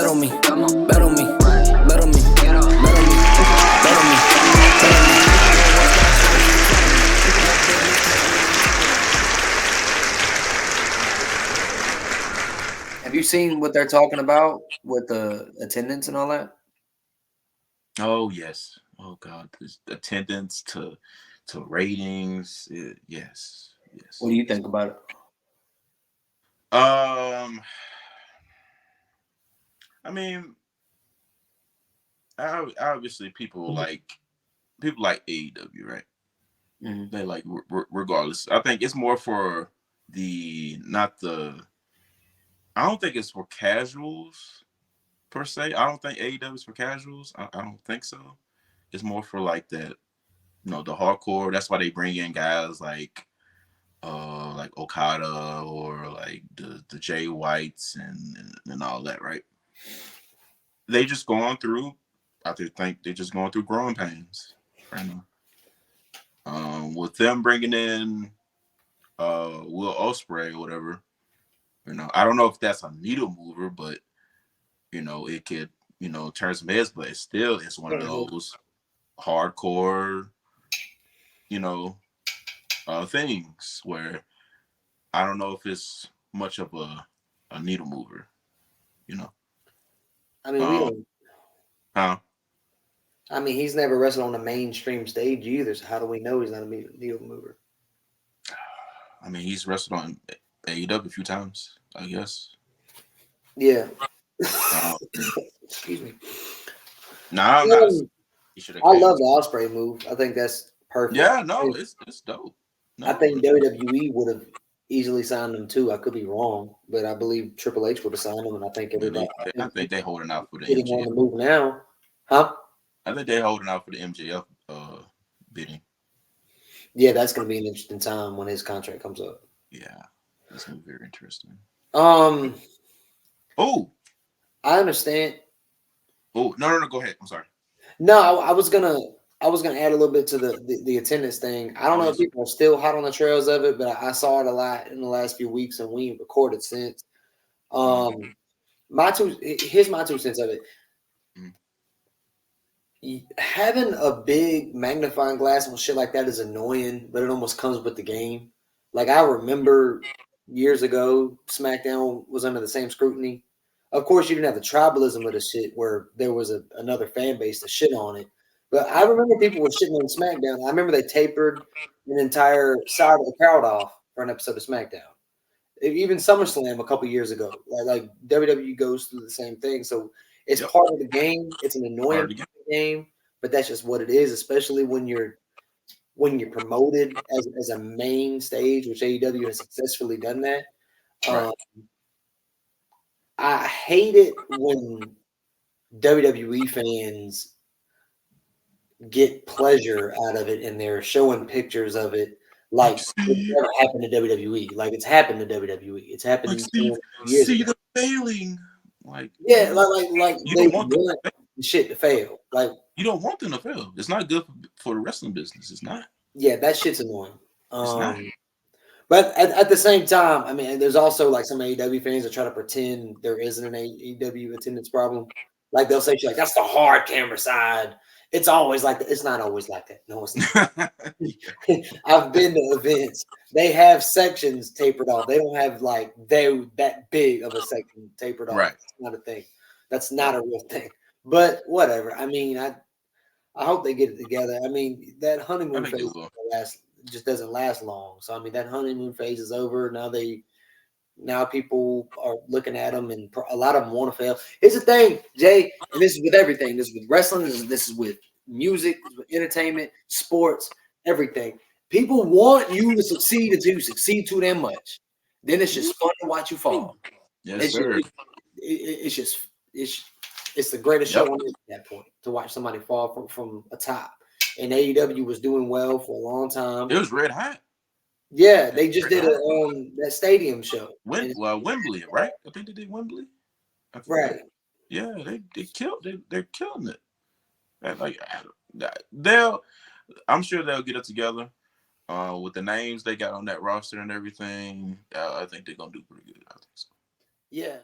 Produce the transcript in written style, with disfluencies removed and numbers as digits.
Bet on me, come on, bet on me, bet on me, bet on me, bet on me, bet on me. Have you seen what they're talking about with the attendance and all that? Oh yes. Oh God. There's attendance to ratings. Yes. What do you think about it? I mean, obviously people like AEW, right? Mm-hmm. They like regardless. I think it's more for I don't think it's for casuals per se. I don't think AEW is for casuals. I don't think so. It's more for like that, the hardcore. That's why they bring in guys like Okada or like the Jay Whites and all that, right? They just going through. I think they're just going through growing pains right now. With them bringing in Will Ospreay or whatever, I don't know if that's a needle mover, but it could turn some heads, but it's one of those hardcore things where I don't know if it's much of a needle mover. I mean, we don't. Huh? I mean, he's never wrestled on a mainstream stage either. So how do we know he's not a needle mover? I mean, he's wrestled on AEW a few times, I guess. Yeah. Excuse me. Nah, I'm not. I love the Ospreay move. I think that's perfect. Yeah, no, it's dope. No, I think WWE would have easily signed him too. I could be wrong, but I believe Triple H would have signed him, and I think everybody. I think they're holding out for the MJF. On the move now, huh? I think they're holding out for the MJF bidding. Yeah, that's going to be an interesting time when his contract comes up. Yeah, that's going to be very interesting. Oh, I understand. Oh, no, go ahead. I'm sorry. No, I was gonna add a little bit to the attendance thing. I don't know if people are still hot on the trails of it, but I saw it a lot in the last few weeks, and we recorded since. Here's my 2 cents of it. Having a big magnifying glass on shit like that is annoying, but it almost comes with the game. Like I remember years ago, SmackDown was under the same scrutiny. Of course, you didn't have the tribalism of the shit where there was another fan base to shit on it. But I remember people were shitting on SmackDown. I remember they tapered an entire side of the crowd off for an episode of SmackDown. Even SummerSlam a couple years ago. Like WWE goes through the same thing. So it's part of the game. It's an annoying part of the game, but that's just what it is, especially when you're promoted as a main stage, which AEW has successfully done that. Right. I hate it when WWE fans get pleasure out of it and they're showing pictures of it like it's never happened to WWE. Like it's happened to WWE. It's happened years ago. The failing. Like you they want the shit to fail. Like you don't want them to fail. It's not good for the wrestling business. It's not. Yeah, that shit's annoying. It's not. But at the same time, I mean, there's also like some AEW fans that try to pretend there isn't an AEW attendance problem. Like they'll say, like, that's the hard camera side. It's always like that. It's not always like that. No, it's not. I've been to events. They have sections tapered off. They don't have like that big of a section tapered off. Right. That's not a thing. That's not a real thing. But whatever. I mean, I hope they get it together. I mean, that honeymoon phase just doesn't last long. So I mean, that honeymoon phase is over. Now people are looking at them, and a lot of them want to fail. Here's the thing, Jay, and this is with everything. This is with wrestling. This is with music, this is with entertainment, sports, everything. People want you to succeed until you succeed too damn much. Then it's just fun to watch you fall. Yes, sir. It's the greatest show on earth at that point to watch somebody fall from a top. And AEW was doing well for a long time. It was red hot. Yeah, they just did it on that stadium show. Wembley, right? I think they did Wembley. Right. Yeah, they killed. They're killing it. I'm sure they'll get it together. With the names they got on that roster and everything, I think they're gonna do pretty good. I think so. Yeah.